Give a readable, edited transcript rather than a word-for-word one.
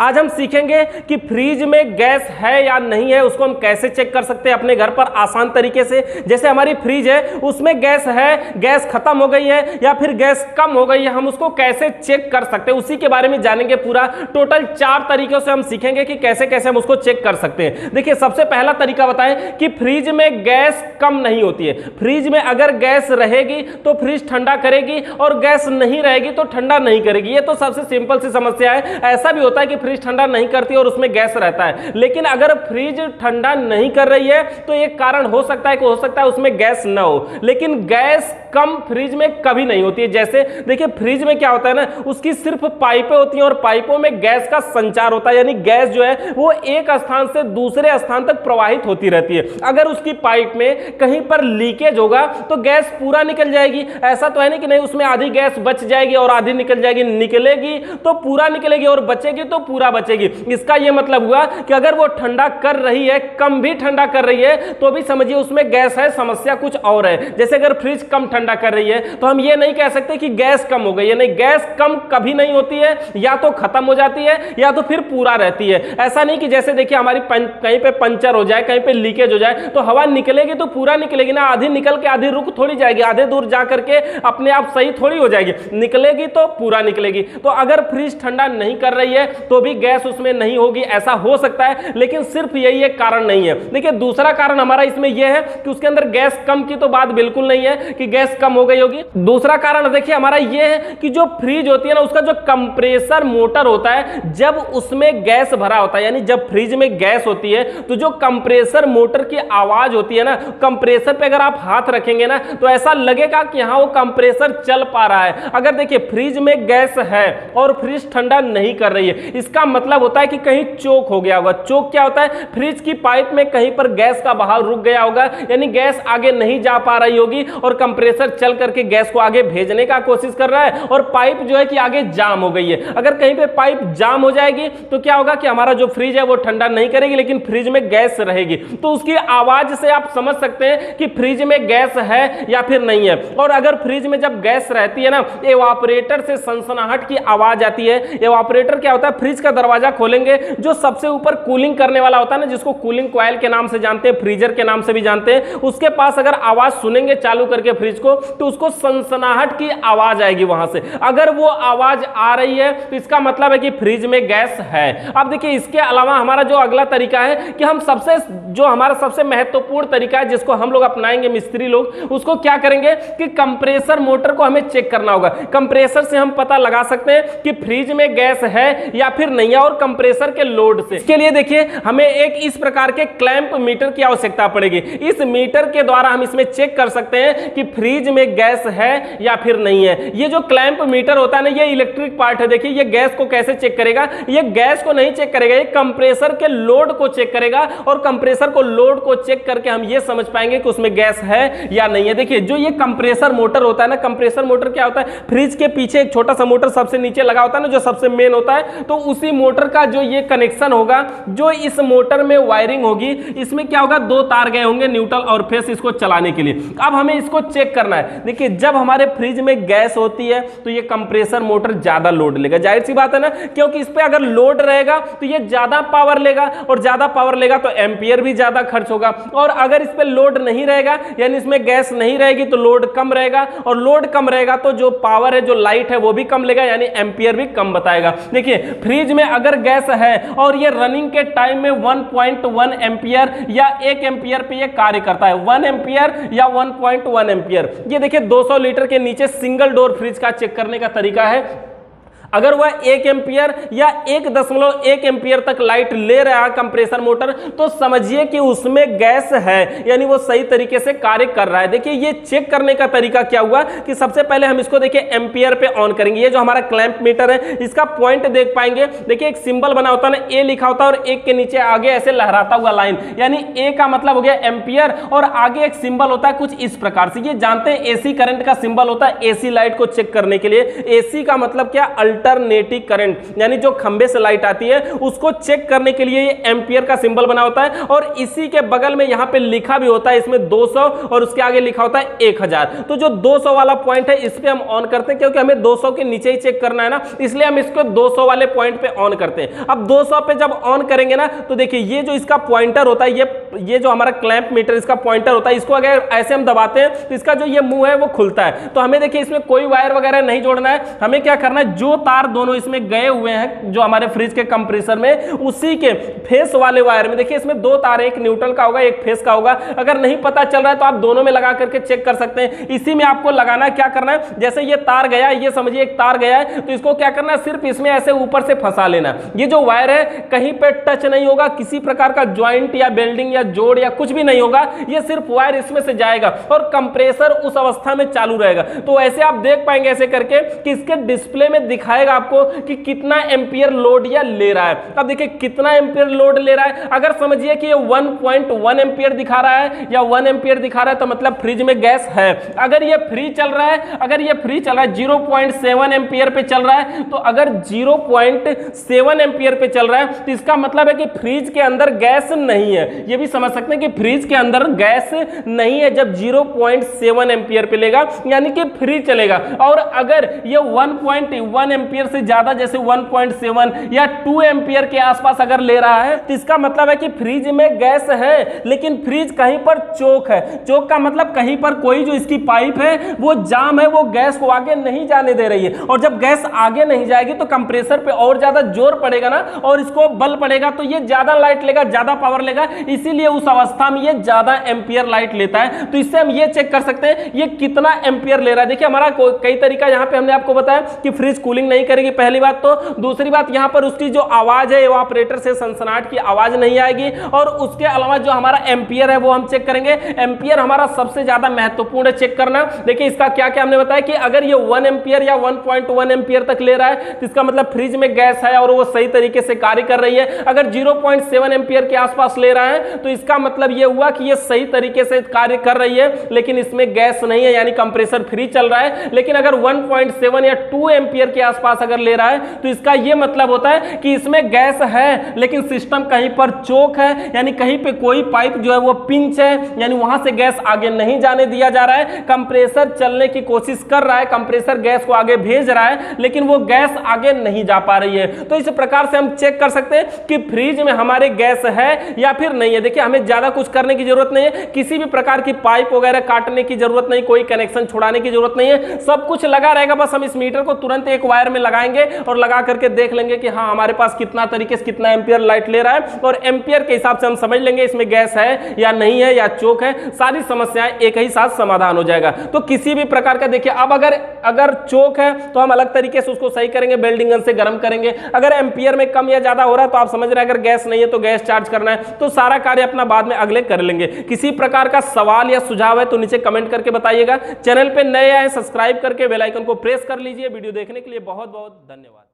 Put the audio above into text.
आज हम सीखेंगे कि फ्रिज में गैस है या नहीं है, उसको हम कैसे चेक कर सकते हैं अपने घर पर आसान तरीके से। जैसे हमारी फ्रिज है, उसमें गैस है, गैस खत्म हो गई है या फिर गैस कम हो गई है, हम उसको कैसे चेक कर सकते हैं, उसी के बारे में जानेंगे। पूरा टोटल 4 तरीकों से हम सीखेंगे कि कैसे कैसे हम उसको चेक कर सकते हैं। देखिए, सबसे पहला तरीका बताएं कि फ्रिज में गैस कम नहीं होती है। फ्रिज में अगर गैस रहेगी तो फ्रिज ठंडा करेगी और गैस नहीं रहेगी तो ठंडा नहीं करेगी। ये तो सबसे सिंपल सी समस्या है। ऐसा भी होता है कि फ्रिज ठंडा नहीं करती और उसमें गैस रहता है, लेकिन अगर फ्रिज ठंडा नहीं कर रही है तो एक कारण हो सकता है कि हो सकता है उसमें गैस ना हो, लेकिन गैस कम फ्रिज में कभी नहीं होती है। जैसे देखिए, फ्रिज में क्या होता है ना, उसकी सिर्फ पाइपें होती हैं और पाइपों में गैस का संचार होता है, यानी गैस जो है वो एक स्थान से दूसरे स्थान तक प्रवाहित होती रहती है। अगर उसकी पाइप में कहीं पर लीकेज होगा तो गैस पूरा निकल जाएगी। ऐसा तो है नहीं कि नहीं, उसमें आधी गैस बच जाएगी और आधी निकल जाएगी। निकलेगी तो पूरा निकलेगी और बचेगी तो पूरा बचेगी। इसका यह मतलब हुआ कि अगर वो ठंडा कर रही है, कम भी ठंडा कर रही है, तो भी समझिए उसमें गैस है, समस्या कुछ और है। जैसे अगर फ्रिज कम ठंडा कर रही है तो हम ये नहीं कह सकते कि गैस कम हो गई है। नहीं, गैस कम कभी नहीं होती है, या तो खत्म हो जाती है या तो फिर पूरा रहती है। ऐसा नहीं कि जैसे देखिए हमारी कहीं पे पंचर हो जाए, कहीं पे लीकेज हो जाए तो हवा निकलेगी तो पूरा निकलेगी ना, आधी निकल के आधी रुक थोड़ी जाएगी, आधे दूर जा करके अपने आप सही थोड़ी हो जाएगी। निकलेगी तो पूरा निकलेगी। तो अगर फ्रिज ठंडा नहीं कर रही है तो भी गैस उसमें नहीं होगी, ऐसा हो सकता है, लेकिन सिर्फ यही एक कारण नहीं है। देखिए, दूसरा कारण हमारा इसमें यह है कि उसके अंदर गैस कम की तो बात बिल्कुल नहीं है कि गैस कम हो गई होगी। दूसरा कारण देखिए हमारा यह है कि जो फ्रिज होती है ना, उसका जो कंप्रेसर मोटर होता है, जब उसमें गैस भरा होता है, यानी जब फ्रिज में गैस होती है तो जो कंप्रेसर मोटर की आवाज होती है ना, कंप्रेसर पे अगर आप हाथ रखेंगे ना तो ऐसा लगेगा कि हाँ वो कंप्रेसर चल पा रहा है। अगर देखिए फ्रिज में गैस है और फ्रिज ठंडा नहीं कर रही है, इसका मतलब होता है कि कहीं चोक हो गया होगा। चोक क्या होता है? फ्रिज की पाइप में कहीं पर गैस का बहाव रुक गया होगा, यानी गैस आगे नहीं जा पा रही होगी और कंप्रेसर चल करके गैस को आगे भेजने का कोशिश कर रहा है और पाइप जो है कि आगे जाम हो गई है। अगर कहीं पे पाइप जाम हो जाएगी तो क्या होगा कि हमारा जो फ्रिज है वो ठंडा नहीं करेगी, लेकिन फ्रिज में गैस रहेगी। तो उसकी आवाज से आप समझ सकते हैं कि फ्रिज में गैस है या फिर नहीं है। और अगर फ्रिज में जब गैस रहती है ना, एवापोरेटर से सनसनाहट की आवाज आती है। एवापोरेटर क्या होता है? फ्रिज का दरवाजा खोलेंगे, जो सबसे ऊपर कूलिंग करने वाला होता है ना, जिसको कूलिंग कॉइल के नाम से जानते हैं, फ्रीजर के नाम से भी जानते हैं, उसके पास अगर आवाज सुनेंगे चालू करके फ्रिज को, तो उसको सनसनाहट की आवाज आएगी वहां से। अगर वो आवाज आ रही है तो इसका मतलब है कि फ्रिज में गैस है। अब देखिए, इसके अलावा हमारा जो अगला तरीका है कि हम हमारा सबसे महत्वपूर्ण तरीका है, जिसको हम लोग अपनाएंगे मिस्त्री लोग, उसको क्या करेंगे कि कंप्रेसर मोटर को हमें चेक करना होगा। कंप्रेसर से हम पता लगा सकते हैं कि फ्रिज में गैस है या फिर नहीं है, और कंप्रेसर के लोड से। इसके लिए देखिए हमें एक इस प्रकार के क्लैंप मीटर की आवश्यकता पड़ेगी। इस मीटर के द्वारा हम इसमें चेक कर सकते हैं कि फ्रिज में गैस है या फिर नहीं है। ये जो क्लैंप मीटर होता है ना, ये इलेक्ट्रिक पार्ट है। देखिए, ये गैस को कैसे चेक करेगा? ये गैस को नहीं चेक करेगा, ये कंप्रेसर के लोड को चेक करेगा, और कंप्रेसर को लोड को चेक करके हम ये समझ पाएंगे कि उसमें गैस है या नहीं है। देखिए, जो ये कंप्रेसर मोटर होता है ना, कंप्रेसर मोटर क्या होता है? फ्रिज के पीछे एक छोटा सा मोटर सबसे नीचे लगा होता है ना, जो सबसे मेन होता है, तो उसी मोटर का जो ये कनेक्शन होगा, जो इस मोटर में वायरिंग होगी, इसमें क्या होगा? 2 तार गए होंगे, न्यूट्रल और फेस, इसको चलाने के लिए। अब हमें इसको चेक करना है। देखिए, जब हमारे फ्रिज में गैस होती है तो ये कंप्रेसर मोटर ज्यादा लोड लेगा, जाहिर सी बात है ना, क्योंकि इस पे अगर लोड रहेगा तो ये ज्यादा पावर लेगा, और ज्यादा पावर लेगा तो एम्पियर भी ज्यादा खर्च होगा। और अगर इस पे लोड नहीं रहेगा, यानी इसमें गैस नहीं रहेगी, तो लोड कम रहेगा, और लोड कम रहेगा तो जो पावर है, जो लाइट है, वो भी कम लेगा, यानी एम्पियर भी कम बताएगा। देखिए, फ्रिज में अगर गैस है और ये रनिंग के टाइम में 1.1 एम्पियर या 1 एम्पियर पे ये कार्य करता है, 1 एम्पियर या 1.1 एम्पियर। ये देखिए 200 लीटर के नीचे सिंगल डोर फ्रिज का चेक करने का तरीका है। अगर वह 1 एम्पियर या 1.1 एम्पियर तक लाइट ले रहा है कंप्रेसर मोटर, तो समझिए कि उसमें गैस है, यानी वो सही तरीके से कार्य कर रहा है। देखिए, ये चेक करने का तरीका क्या हुआ कि सबसे पहले हम इसको देखिए एम्पियर पे ऑन करेंगे। ये जो हमारा क्लैंप मीटर है, इसका पॉइंट देख पाएंगे। देखिए, एक सिंबल बना होता है ना, ए लिखा होता है, और 1 के नीचे आगे ऐसे लहराता हुआ लाइन, यानी ए का मतलब हो गया एम्पियर, और आगे एक सिंबल होता है कुछ इस प्रकार से। ये जानते हैं एसी करंट का सिंबल होता है एसी लाइट को चेक करने के लिए। एसी का मतलब क्या? अल्टरनेटिंग करंट, यानी जो खंबे से लाइट आती है उसको चेक करने के लिए ये एम्पियर का सिंबल बना होता है और इसी के बगल में यहां पे लिखा भी होता है इसमें 200 और उसके आगे लिखा होता है 1000। तो जो 200 वाला पॉइंट है इस पे हम ऑन करते हैं क्योंकि हमें 200 के नीचे ही चेक करना है ना, इसलिए हम इसको 200 वाले पॉइंट पे ऑन करते हैं। अब 200 पे जब ऑन करेंगे ना तो देखिए ये जो इसका पॉइंटर होता है, ये जो हमारा क्लैंप मीटर इसका पॉइंटर होता है, इसको अगर ऐसे हम दबाते हैं तो इसका जो ये मुंह है वो खुलता है। तो हमें देखिए इसमें कोई वायर वगैरह नहीं जोड़ना है, हमें क्या करना है, जो तार दोनों इसमें गए हुए हैं जो हमारे फ्रिज के कंप्रेसर में, उसी के फेस वाले वायर में देखिए इसमें 2 तार, एक न्यूट्रल का होगा एक फेस का होगा। अगर नहीं पता चल रहा है तो आप दोनों में लगा करके चेक कर सकते हैं। इसी में आपको लगाना है, क्या करना है, जैसे ये तार गया, ये समझिए एक तार गया है, तो इसको क्या करना है, सिर्फ इसमें ऐसे ऊपर से फंसा लेना। ये जो वायर है कहीं पे टच नहीं होगा, किसी प्रकार का ज्वाइंट या बेल्डिंग या जोड़ या कुछ भी नहीं होगा, ये सिर्फ वायर इसमें से जाएगा और कंप्रेसर उस अवस्था में चालू रहेगा। तो ऐसे आप देख पाएंगे ऐसे करके कि इसके डिस्प्ले में दिखाएगा आपको कि कितना एम्पियर लोड या ले रहा है। अब देखिए कितना एम्पियर लोड ले रहा है, अगर समझिए कि ये 1.1 एम्पियर दिखा रहा है या 1 एम्पियर दिखा रहा है तो मतलब फ्रिज में गैस है। अगर ये फ्री चल रहा है, अगर ये फ्री चल रहा है 0.7 एम्पियर पे चल रहा है, तो अगर 0.7 एम्पियर पे चल रहा है तो इसका मतलब है कि फ्रिज के अंदर गैस नहीं है। ये भी समझ सकते हैं कि फ्रिज के अंदर गैस नहीं है जब 0.7 एम्पियर पे लेगा, यानी कि फ्री चलेगा। और अगर ये 1.1 एम्पियर से ज्यादा, जैसे 1.7 या 2 एम्पियर के आसपास अगर ले रहा है तो इसका मतलब है कि फ्रिज में गैस है, लेकिन फ्रिज कहीं पर चोक है। चोक का मतलब कहीं पर कोई जो इसकी पाइप है वो जाम है, वो गैस को आगे नहीं जाने दे रही है। और जब गैस आगे नहीं जाएगी तो कंप्रेसर पे और ज्यादा जोर पड़ेगा ना, और इसको बल पड़ेगा तो ये ज्यादा लाइट लेगा, ज्यादा पावर लेगा, इसीलिए उस अवस्था में ये ज्यादा एम्पियर लाइट लेता है। तो इससे हम ये चेक कर सकते हैं ये कितना एम्पियर ले रहा है। देखिए हमारा कई तरीका यहाँ पे हमने आपको बताया कि फ्रिज कूलिंग नहीं करेगी, पहली बात। तो दूसरी बात यहाँ पर उसकी जो आवाज है इवापोरेटर से सनसनाहट की आवाज नहीं आएगी, और उसके अलावा जो हमारा एम्पियर है वो हम चेक करेंगे। एम्पियर हमारा सबसे ज्यादा महत्वपूर्ण है चेक करना। देखिए इसका क्या क्या हमने बताया कि अगर ये 1 एम्पियर या 1.1 एम्पियर तक ले रहा है तो इसका मतलब फ्रिज में गैस है और वो सही तरीके से कार्य कर रही है। अगर 0.7 एम्पियर के आसपास ले रहा है तो इसका मतलब ये हुआ कि ये सही तरीके से कार्य कर रही है, लेकिन इसमें गैस नहीं है, यानी कंप्रेसर फ्री चल रहा है। लेकिन अगर 1.7 या 2 एम्पियर के आसपास अगर ले रहा है तो इसका यह मतलब होता है कि इसमें गैस है, लेकिन सिस्टम कहीं पर चोक है, यानी कहीं पे कोई पाइप जो है वो पिंच है, यानी वहां से गैस आगे नहीं जाने दिया जा रहा है। कंप्रेसर चलने की कोशिश कर रहा है, कंप्रेसर गैस को आगे भेज रहा है, लेकिन वो गैस आगे नहीं जा पा रही है। तो इस प्रकार से हम चेक कर सकते हैं कि फ्रिज में हमारे गैस है या फिर नहीं है। देखिए हमें ज्यादा कुछ करने की जरूरत नहीं है, किसी भी प्रकार की पाइप वगैरह काटने की जरूरत नहीं, कोई कनेक्शन छुड़ाने की जरूरत नहीं है, सब कुछ लगा रहेगा। बस हम इस मीटर को तुरंत एक वायर में लगाएंगे और लगा करके देख लेंगे कि हाँ हमारे पास कितना तरीके से कितना एम्पियर लाइट ले रहा है, और एम्पियर के हिसाब से हम समझ लेंगे इसमें गैस है या नहीं है या चोक है। सारी समस्याएं एक ही साथ समाधान हो जाएगा। तो किसी भी प्रकार का देखिए अब अगर चोक है तो हम अलग तरीके से उसको सही करेंगे, बेल्डिंग गन से गर्म करेंगे। अगर एम्पियर में कम या ज्यादा हो रहा है तो आप समझ रहे हैं अगर गैस नहीं है तो गैस चार्ज करना है। तो सारा कार्य अपना बाद में अगले कर लेंगे। किसी प्रकार का सवाल या सुझाव है तो नीचे कमेंट करके बताइएगा। चैनल पे नए आए सब्सक्राइब करके बेल आइकन को प्रेस कर लीजिए। वीडियो देखने के लिए बहुत बहुत धन्यवाद।